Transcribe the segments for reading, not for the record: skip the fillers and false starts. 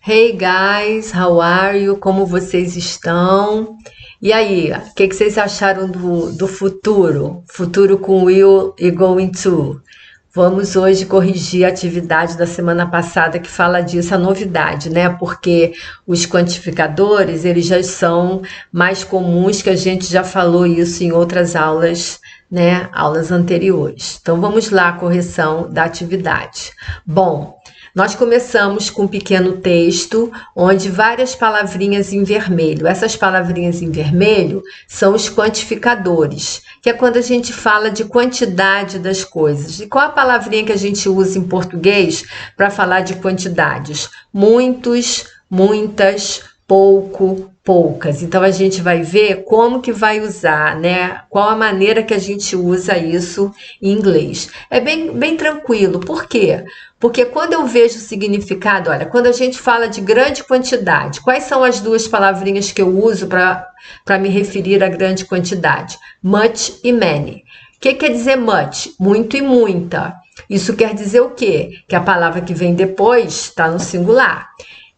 Hey guys, how are you? Como vocês estão? E aí, o que vocês acharam do futuro? Futuro com will e going to. Vamos hoje corrigir a atividade da semana passada que fala disso, a novidade, né? Porque os quantificadores, eles já são mais comuns, que a gente já falou isso em outras aulas, né? Aulas anteriores. Então vamos lá, a correção da atividade. Bom, nós começamos com um pequeno texto, onde várias palavrinhas em vermelho. Essas palavrinhas em vermelho são os quantificadores, que é quando a gente fala de quantidade das coisas. E qual a palavrinha que a gente usa em português para falar de quantidades? Muitos, muitas, pouco, poucas. Então a gente vai ver como que vai usar, né? Qual a maneira que a gente usa isso em inglês. É bem tranquilo. Por quê? Porque quando eu vejo o significado, olha, quando a gente fala de grande quantidade, quais são as duas palavrinhas que eu uso para me referir a grande quantidade? Much e many. O que quer dizer much? Muito e muita. Isso quer dizer o quê? Que a palavra que vem depois está no singular.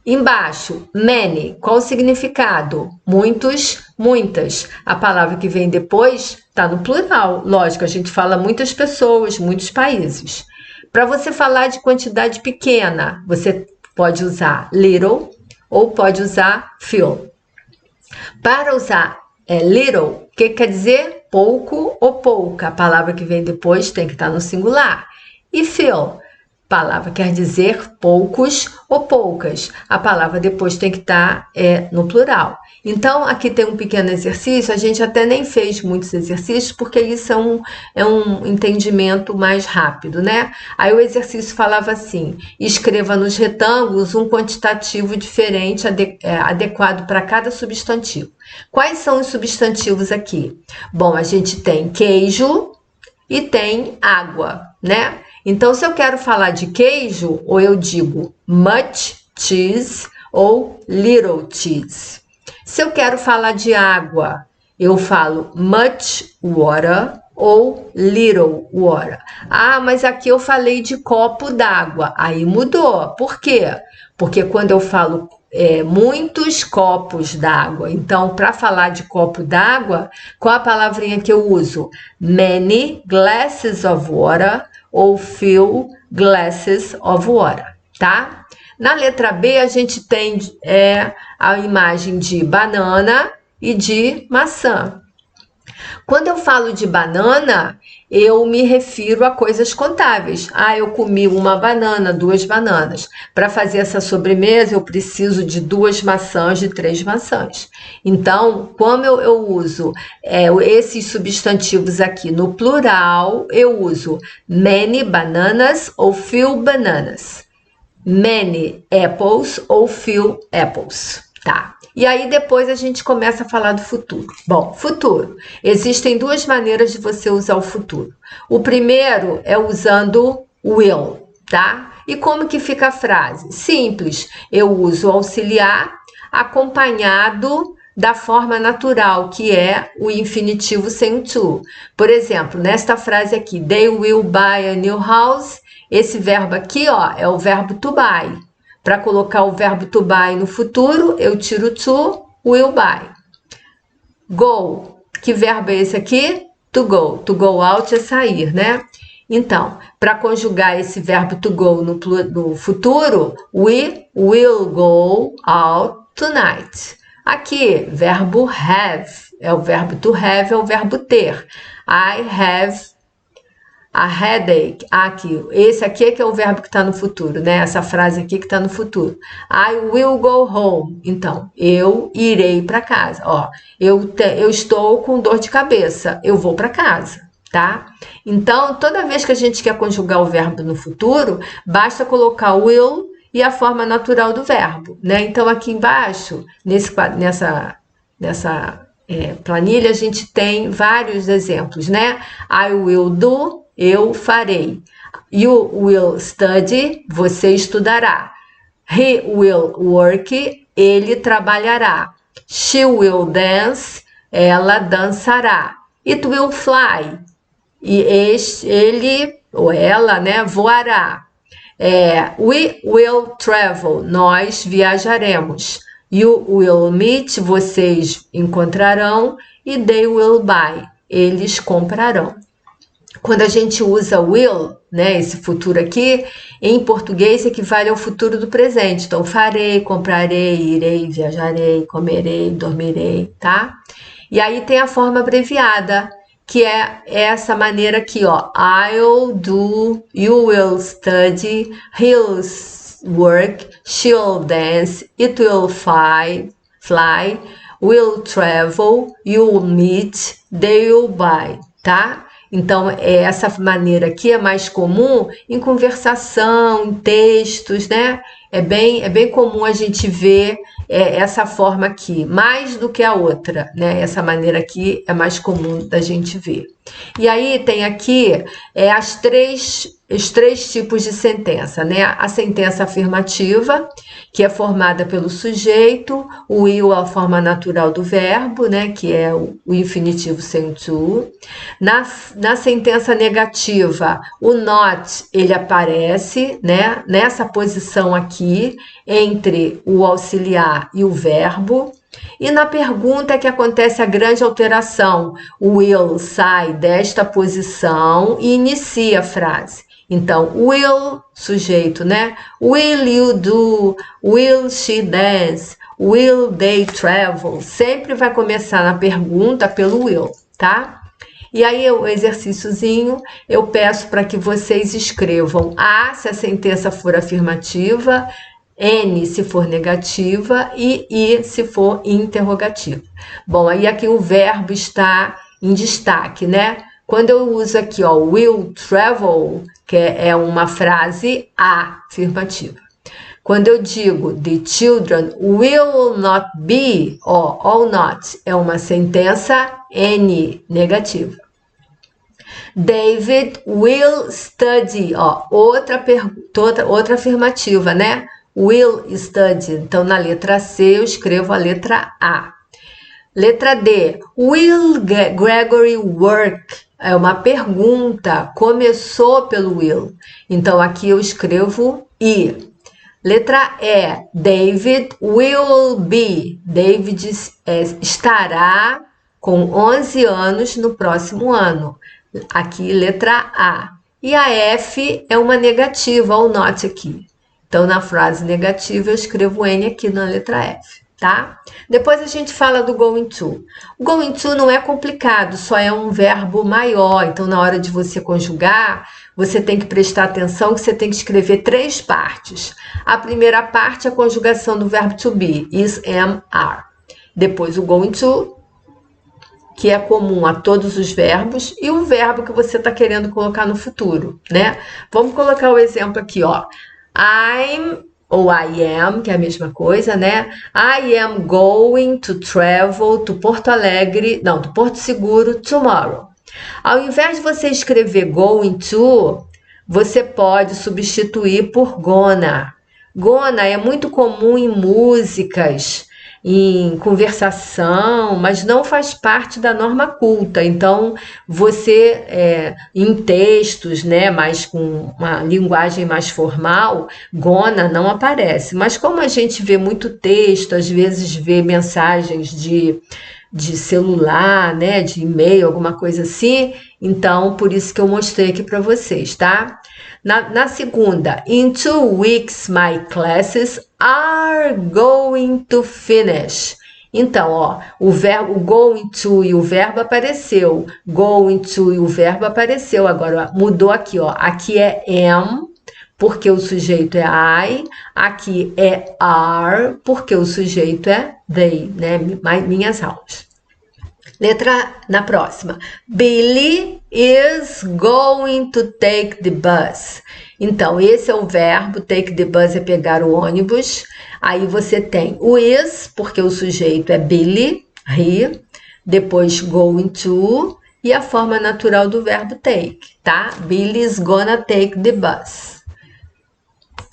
Embaixo, many, qual o significado? Muitos, muitas. A palavra que vem depois está no plural. Lógico, a gente fala muitas pessoas, muitos países. Para você falar de quantidade pequena, você pode usar little ou pode usar few. Para usar little, o que quer dizer? Pouco ou pouca. A palavra que vem depois tem que estar no singular. E few, palavra quer dizer poucos ou poucas. A palavra depois tem que estar no plural. Então, aqui tem um pequeno exercício. A gente até nem fez muitos exercícios, porque isso é um entendimento mais rápido, né? Aí o exercício falava assim: escreva nos retângulos um quantitativo diferente, adequado para cada substantivo. Quais são os substantivos aqui? Bom, a gente tem queijo e tem água, né? Então, se eu quero falar de queijo, ou eu digo much cheese ou little cheese. Se eu quero falar de água, eu falo much water ou little water. Ah, mas aqui eu falei de copo d'água. Aí mudou. Por quê? Porque quando eu falo muitos copos d'água, então para falar de copo d'água, qual a palavrinha que eu uso? Many glasses of water ou few glasses of water, tá? Na letra B, a gente tem a imagem de banana e de maçã. Quando eu falo de banana, eu me refiro a coisas contáveis. Ah, eu comi uma banana, 2 bananas. Para fazer essa sobremesa, eu preciso de 2 maçãs, de 3 maçãs. Então, como eu uso esses substantivos aqui no plural, eu uso many bananas ou few bananas. Many apples ou few apples, tá? E aí depois a gente começa a falar do futuro. Bom, futuro. Existem 2 maneiras de você usar o futuro. O primeiro é usando will, tá? E como que fica a frase? Simples. Eu uso o auxiliar acompanhado da forma natural, que é o infinitivo sem o to. Por exemplo, nesta frase aqui, they will buy a new house. Esse verbo aqui, ó, é o verbo to buy. Para colocar o verbo to buy no futuro, eu tiro to, will buy. Go. Que verbo é esse aqui? To go. To go out é sair, né? Então, para conjugar esse verbo to go no futuro, we will go out tonight. Aqui, verbo have. É o verbo to have, é o verbo ter. I have a headache. Aqui, esse aqui é que é o verbo que está no futuro, né? Essa frase aqui que está no futuro. I will go home. Então, eu irei para casa. Ó, eu estou com dor de cabeça. Eu vou para casa, tá? Então, toda vez que a gente quer conjugar o verbo no futuro, basta colocar will e a forma natural do verbo, né? Então, aqui embaixo, nessa planilha, a gente tem vários exemplos, né? I will do, eu farei. You will study, você estudará. He will work, ele trabalhará. She will dance, ela dançará. It will fly, e ele ou ela, né, voará. We will travel, nós viajaremos. You will meet, vocês encontrarão. E they will buy, eles comprarão. Quando a gente usa will, né, esse futuro aqui, em português equivale ao futuro do presente. Então, farei, comprarei, irei, viajarei, comerei, dormirei, tá? E aí tem a forma abreviada, que é essa maneira aqui, ó. I'll do, you will study, he'll work, she'll dance, it will fly, will travel, you'll meet, they'll buy, tá? Então, essa maneira aqui é mais comum em conversação, em textos, né? É bem comum a gente ver essa forma aqui, mais do que a outra, né? Essa maneira aqui é mais comum da gente ver. E aí tem aqui os três tipos de sentença, né? A sentença afirmativa, que é formada pelo sujeito, o will é a forma natural do verbo, né? Que é o infinitivo sem to. Na sentença negativa, o not, ele aparece, né? Nessa posição aqui, entre o auxiliar e o verbo. E na pergunta é que acontece a grande alteração. O will sai desta posição e inicia a frase. Então, will, sujeito, né? Will you do? Will she dance? Will they travel? Sempre vai começar na pergunta pelo will, tá? E aí, o exercíciozinho, eu peço para que vocês escrevam A, se a sentença for afirmativa, N, se for negativa, e I, se for interrogativa. Bom, aí aqui o verbo está em destaque, né? Quando eu uso aqui, ó, will travel, que é uma frase afirmativa. Quando eu digo the children will not be, ó, all not, é uma sentença N, negativa. David will study, ó, outra afirmativa, né? Will study. Então, na letra C, eu escrevo a letra A. Letra D. Will Gregory work? É uma pergunta. Começou pelo will. Então, aqui eu escrevo I. Letra E. David will be. David estará com 11 anos no próximo ano. Aqui, letra A. E a F é uma negativa, o not aqui. Então, na frase negativa, eu escrevo N aqui na letra F, tá? Depois a gente fala do going to. O going to não é complicado, só é um verbo maior. Então, na hora de você conjugar, você tem que prestar atenção que você tem que escrever 3 partes. A primeira parte é a conjugação do verbo to be, is, am, are. Depois, o going to, que é comum a todos os verbos, e o verbo que você está querendo colocar no futuro, né? Vamos colocar o exemplo aqui, ó. I'm, ou I am, que é a mesma coisa, né? I am going to travel to Porto Alegre, não, to Porto Seguro tomorrow. Ao invés de você escrever going to, você pode substituir por gonna. Gonna é muito comum em músicas, em conversação, mas não faz parte da norma culta. Então, você, em textos, né, mais com uma linguagem mais formal, gonna não aparece. Mas como a gente vê muito texto, às vezes vê mensagens de celular, né, de e-mail, alguma coisa assim, então, por isso que eu mostrei aqui para vocês, tá? Na segunda, in 2 weeks my classes are going to finish. Então, ó, o verbo going to e o verbo apareceu. Going to e o verbo apareceu. Agora, mudou aqui, ó. Aqui é am, porque o sujeito é I. Aqui é are, porque o sujeito é they, né? Minhas aulas. Letra na próxima. Billy is going to take the bus. Então, esse é o verbo, take the bus é pegar o ônibus. Aí você tem o is, porque o sujeito é Billy, he. Depois going to e a forma natural do verbo take, tá? Billy is gonna take the bus.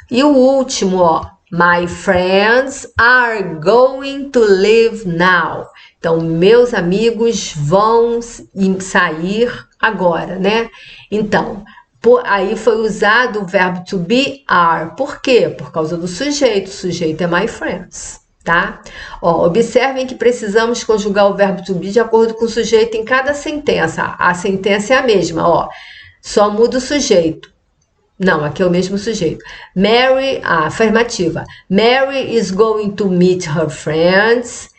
E o último, ó. My friends are going to leave now. Então, meus amigos vão sair agora, né? Então, Aí foi usado o verbo to be are. Por quê? Por causa do sujeito. O sujeito é my friends, tá? Ó, observem que precisamos conjugar o verbo to be de acordo com o sujeito em cada sentença. A sentença é a mesma, ó. Só muda o sujeito. Não, aqui é o mesmo sujeito. Mary, afirmativa. Mary is going to meet her friends.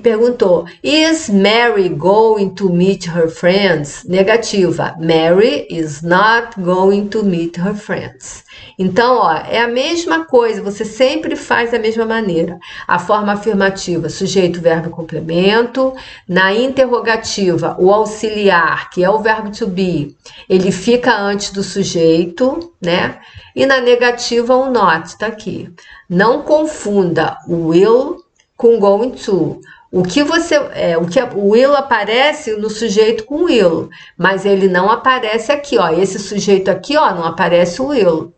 Perguntou, is Mary going to meet her friends? Negativa. Mary is not going to meet her friends. Então, ó, é a mesma coisa, você sempre faz da mesma maneira. A forma afirmativa, sujeito, verbo e complemento. Na interrogativa, o auxiliar, que é o verbo to be, ele fica antes do sujeito, né? E na negativa, o not, tá aqui. Não confunda o will com going to. O will aparece no sujeito com will, mas ele não aparece aqui, ó. Esse sujeito aqui, ó, não aparece o will.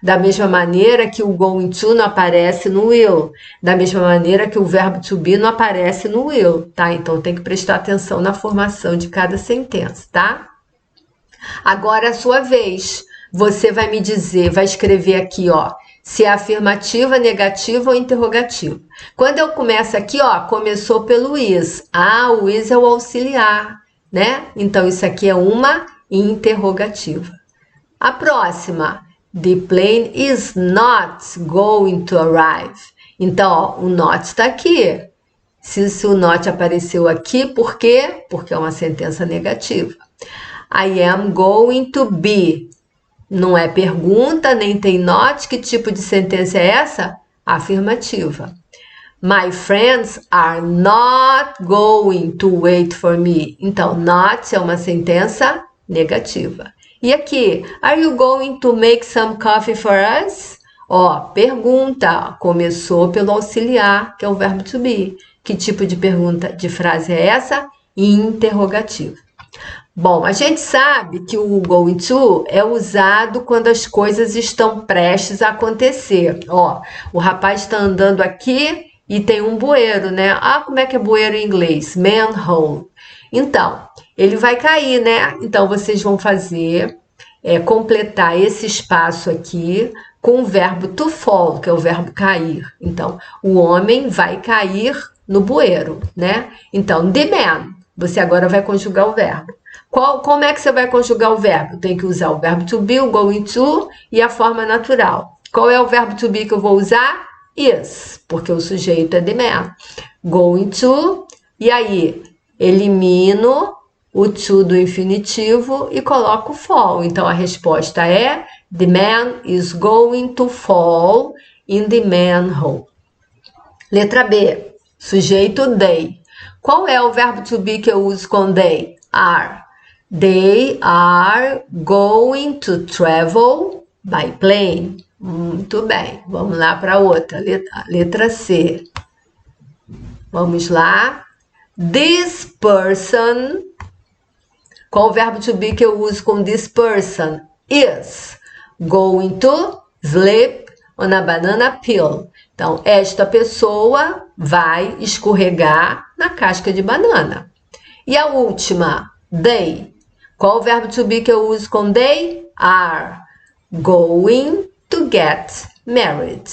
Da mesma maneira que o going to não aparece no will. Da mesma maneira que o verbo to be não aparece no will, tá? Então tem que prestar atenção na formação de cada sentença, tá? Agora é a sua vez. Você vai me dizer, vai escrever aqui, ó, se é afirmativa, negativa ou interrogativa. Quando eu começo aqui, ó, começou pelo is. O is é o auxiliar, né? Então, isso aqui é uma interrogativa. A próxima, the plane is not going to arrive. Então, ó, o not está aqui. Se o not apareceu aqui, por quê? Porque é uma sentença negativa. I am going to be. Não é pergunta, nem tem not. Que tipo de sentença é essa? Afirmativa. My friends are not going to wait for me. Então, not é uma sentença negativa. E aqui, are you going to make some coffee for us? Ó, pergunta. Começou pelo auxiliar, que é o verbo to be. Que tipo de pergunta, de frase é essa? Interrogativa. Bom, a gente sabe que o going to é usado quando as coisas estão prestes a acontecer. Ó, o rapaz está andando aqui e tem um bueiro, né? Como é que é bueiro em inglês? Manhole. Então, ele vai cair, né? Então, vocês vão fazer, completar esse espaço aqui com o verbo to fall, que é o verbo cair. Então, o homem vai cair no bueiro, né? Então, the man, você agora vai conjugar o verbo. Como é que você vai conjugar o verbo? Tem que usar o verbo to be, o going to e a forma natural. Qual é o verbo to be que eu vou usar? Is, porque o sujeito é the man. Going to, e aí elimino o to do infinitivo e coloco fall. Então a resposta é the man is going to fall in the manhole. Letra B, sujeito they. Qual é o verbo to be que eu uso com they? Are. They are going to travel by plane. Muito bem, vamos lá para outra, letra C. Vamos lá. This person, qual o verbo to be que eu uso com this person? Is going to sleep on a banana peel. Então, esta pessoa vai escorregar na casca de banana. E a última, they. Qual o verbo to be que eu uso com they? Are going to get married.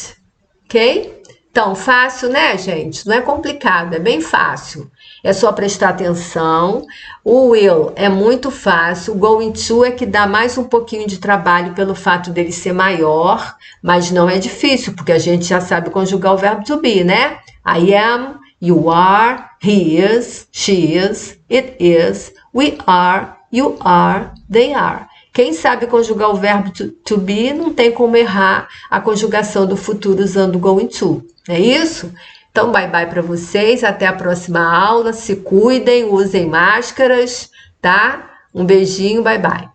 Ok? Então, fácil, né, gente? Não é complicado, é bem fácil. É só prestar atenção. O will é muito fácil. O going to é que dá mais um pouquinho de trabalho pelo fato dele ser maior, mas não é difícil, porque a gente já sabe conjugar o verbo to be, né? I am, you are, he is, she is, it is, we are, you are, they are. Quem sabe conjugar o verbo to be não tem como errar a conjugação do futuro usando o going to. É isso? Então, bye bye para vocês. Até a próxima aula. Se cuidem, usem máscaras, tá? Um beijinho, bye bye.